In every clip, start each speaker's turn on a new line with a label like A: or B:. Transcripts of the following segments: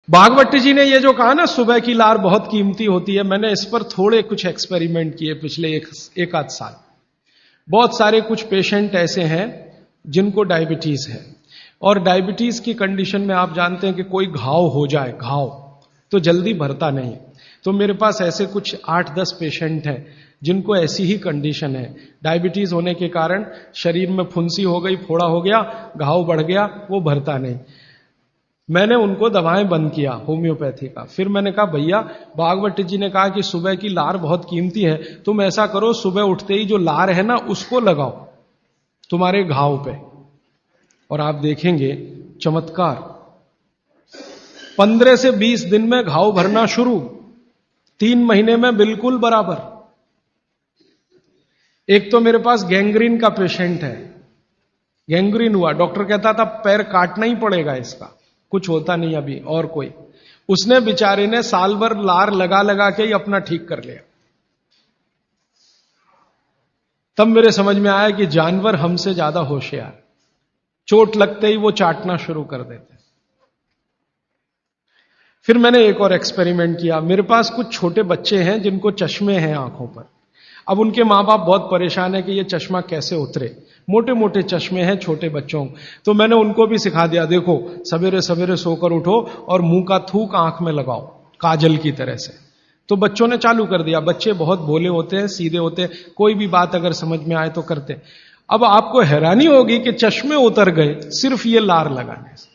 A: भागवत जी ने ये जो कहा ना सुबह की लार बहुत कीमती होती है, मैंने इस पर थोड़े कुछ एक्सपेरिमेंट किए पिछले एक आध साल। बहुत सारे कुछ पेशेंट ऐसे हैं जिनको डायबिटीज है, और डायबिटीज की कंडीशन में आप जानते हैं कि कोई घाव हो जाए, घाव तो जल्दी भरता नहीं। तो मेरे पास ऐसे कुछ 8-10 पेशेंट हैं जिनको ऐसी ही कंडीशन है। डायबिटीज होने के कारण शरीर में फुंसी हो गई, फोड़ा हो गया, घाव बढ़ गया, वो भरता नहीं। मैंने उनको दवाएं बंद किया होम्योपैथी का। फिर मैंने कहा भैया, भागवत जी ने कहा कि सुबह की लार बहुत कीमती है, तुम ऐसा करो सुबह उठते ही जो लार है ना उसको लगाओ तुम्हारे घाव पे, और आप देखेंगे चमत्कार। 15 से 20 दिन में घाव भरना शुरू, 3 महीने में बिल्कुल बराबर। एक तो मेरे पास गैंग्रीन का पेशेंट है, गैंग्रीन हुआ, डॉक्टर कहता था पैर काटना ही पड़ेगा इसका, कुछ होता नहीं अभी और कोई। उसने बेचारे ने साल भर लार लगा लगा के ही अपना ठीक कर लिया। तब मेरे समझ में आया कि जानवर हमसे ज्यादा होशियार, चोट लगते ही वो चाटना शुरू कर देते। फिर मैंने एक और एक्सपेरिमेंट किया। मेरे पास कुछ छोटे बच्चे हैं जिनको चश्मे हैं आंखों पर। अब उनके मां बाप बहुत परेशान है कि ये चश्मा कैसे उतरे, मोटे मोटे चश्मे हैं छोटे बच्चों। तो मैंने उनको भी सिखा दिया, देखो सवेरे सवेरे सोकर उठो और मुंह का थूक आंख में लगाओ काजल की तरह से। तो बच्चों ने चालू कर दिया। बच्चे बहुत भोले होते हैं, सीधे होते हैं, कोई भी बात अगर समझ में आए तो करते। अब आपको हैरानी होगी कि चश्मे उतर गए सिर्फ ये लार लगाने से।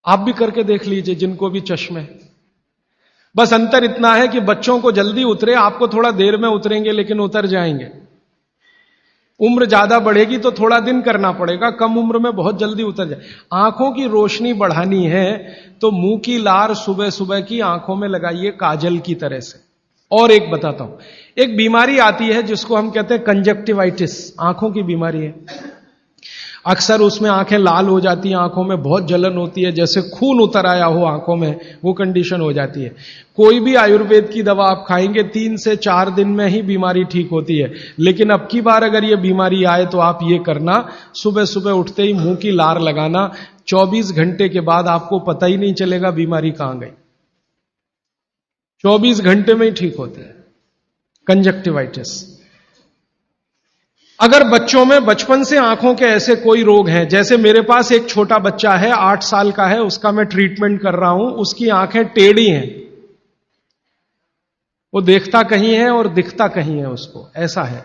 A: आप भी करके देख लीजिए जिनको भी चश्मे। बस अंतर इतना है कि बच्चों को जल्दी उतरे, आपको थोड़ा देर में उतरेंगे लेकिन उतर जाएंगे। उम्र ज्यादा बढ़ेगी तो थोड़ा दिन करना पड़ेगा, कम उम्र में बहुत जल्दी उतर जाए। आंखों की रोशनी बढ़ानी है तो मुंह की लार सुबह सुबह की आंखों में लगाइए काजल की तरह से। और एक बताता हूं, एक बीमारी आती है जिसको हम कहते हैं कंजक्टिवाइटिस, आंखों की बीमारी है। अक्सर उसमें आंखें लाल हो जाती हैं, आंखों में बहुत जलन होती है, जैसे खून उतर आया हो आंखों में, वो कंडीशन हो जाती है। कोई भी आयुर्वेद की दवा आप खाएंगे 3 से 4 दिन में ही बीमारी ठीक होती है। लेकिन अब की बार अगर ये बीमारी आए तो आप ये करना, सुबह सुबह उठते ही मुंह की लार लगाना, 24 घंटे के बाद आपको पता ही नहीं चलेगा बीमारी कहां गई। 24 घंटे में ही ठीक होते हैं कंजक्टिवाइटिस। अगर बच्चों में बचपन से आंखों के ऐसे कोई रोग हैं, जैसे मेरे पास एक छोटा बच्चा है 8 साल का है, उसका मैं ट्रीटमेंट कर रहा हूं, उसकी आंखें टेढ़ी हैं, वो देखता कहीं है और दिखता कहीं है, उसको ऐसा है।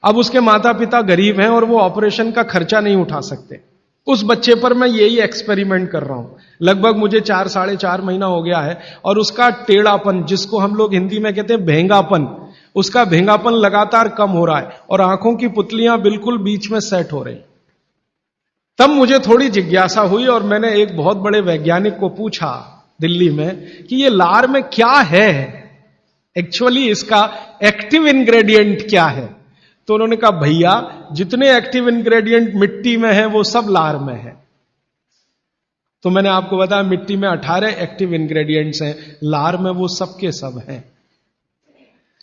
A: अब उसके माता पिता गरीब हैं और वो ऑपरेशन का खर्चा नहीं उठा सकते। उस बच्चे पर मैं यही एक्सपेरिमेंट कर रहा हूं। लगभग मुझे 4-4.5 महीना हो गया है, और उसका टेढ़ापन, जिसको हम लोग हिंदी में कहते हैं भेंगापन, उसका भेंगापन लगातार कम हो रहा है और आंखों की पुतलियां बिल्कुल बीच में सेट हो रही। तब मुझे थोड़ी जिज्ञासा हुई और मैंने एक बहुत बड़े वैज्ञानिक को पूछा दिल्ली में कि ये लार में क्या है, एक्चुअली इसका एक्टिव इंग्रेडिएंट क्या है। तो उन्होंने कहा भैया जितने एक्टिव इंग्रेडिएंट मिट्टी में है वो सब लार में है। तो मैंने आपको बताया मिट्टी में 18 एक्टिव इंग्रेडिएंट्स हैं, लार में वो सब के सब हैं।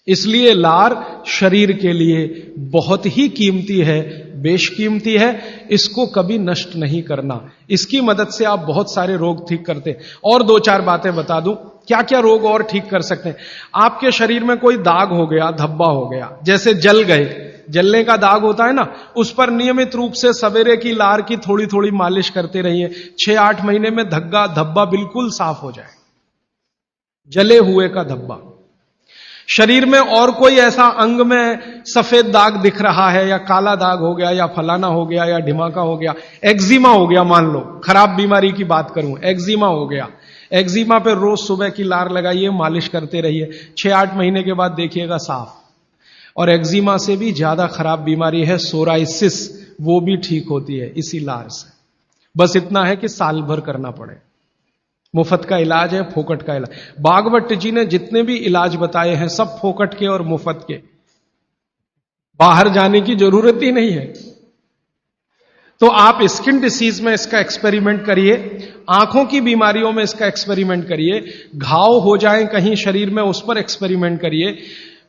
A: इसलिए लार शरीर के लिए बहुत ही कीमती है, बेशकीमती है, इसको कभी नष्ट नहीं करना। इसकी मदद से आप बहुत सारे रोग ठीक करते हैं। और 2-4 बातें बता दूं क्या क्या रोग और ठीक कर सकते हैं। आपके शरीर में कोई दाग हो गया, धब्बा हो गया, जैसे जल गए, जलने का दाग होता है ना, उस पर नियमित रूप से सवेरे की लार की थोड़ी थोड़ी मालिश करते रहिए। 6-8 महीने में धब्बा बिल्कुल साफ हो जाए, जले हुए का धब्बा। शरीर में और कोई ऐसा अंग में सफेद दाग दिख रहा है, या काला दाग हो गया, या फलाना हो गया, या ढिमाका हो गया, एक्जिमा हो गया, मान लो खराब बीमारी की बात करूं, एक्जिमा हो गया, एक्जिमा पे रोज सुबह की लार लगाइए, मालिश करते रहिए, 6-8 महीने के बाद देखिएगा साफ। और एक्जिमा से भी ज्यादा खराब बीमारी है सोराइसिस, वो भी ठीक होती है इसी लार से। बस इतना है कि साल भर करना पड़े। मुफ्त का इलाज है, फोकट का इलाज। भागवत जी ने जितने भी इलाज बताए हैं सब फोकट के और मुफ्त के, बाहर जाने की जरूरत ही नहीं है। तो आप स्किन डिसीज में इसका एक्सपेरिमेंट करिए, आंखों की बीमारियों में इसका एक्सपेरिमेंट करिए, घाव हो जाए कहीं शरीर में उस पर एक्सपेरिमेंट करिए,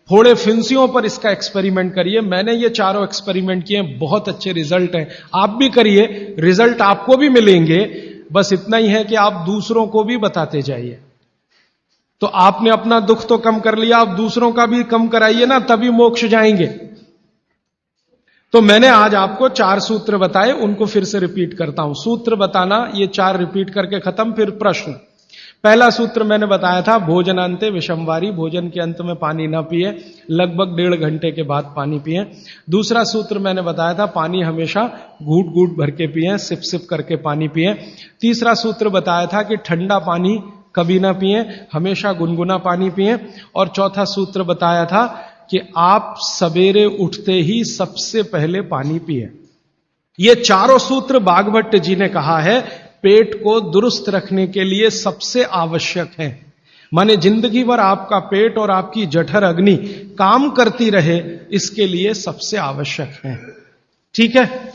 A: फोड़े फिंसियों पर इसका एक्सपेरिमेंट करिए। मैंने ये चारों एक्सपेरिमेंट किए, बहुत अच्छे रिजल्ट हैं। आप भी करिए, रिजल्ट आपको भी मिलेंगे। बस इतना ही है कि आप दूसरों को भी बताते जाइए। तो आपने अपना दुख तो कम कर लिया, आप दूसरों का भी कम कराइए ना, तभी मोक्ष जाएंगे। तो मैंने आज आपको 4 सूत्र बताए, उनको फिर से रिपीट करता हूं। सूत्र बताना, ये 4 रिपीट करके खत्म। फिर प्रश्न। पहला सूत्र मैंने बताया था, भोजनांते विषमवारी, भोजन के अंत में पानी ना पिए, लगभग 1.5 घंटे के बाद पानी पिए। दूसरा सूत्र मैंने बताया था, पानी हमेशा घूट घूट भर के पिए, सिप सिप करके पानी पिए। तीसरा सूत्र बताया था कि ठंडा पानी कभी ना पिए, हमेशा गुनगुना पानी पिए। और चौथा सूत्र बताया था कि आप सवेरे उठते ही सबसे पहले पानी पिए। ये चारों सूत्र बागभट्ट जी ने कहा है पेट को दुरुस्त रखने के लिए सबसे आवश्यक है। माने जिंदगी भर आपका पेट और आपकी जठर अग्नि काम करती रहे, इसके लिए सबसे आवश्यक है। ठीक है।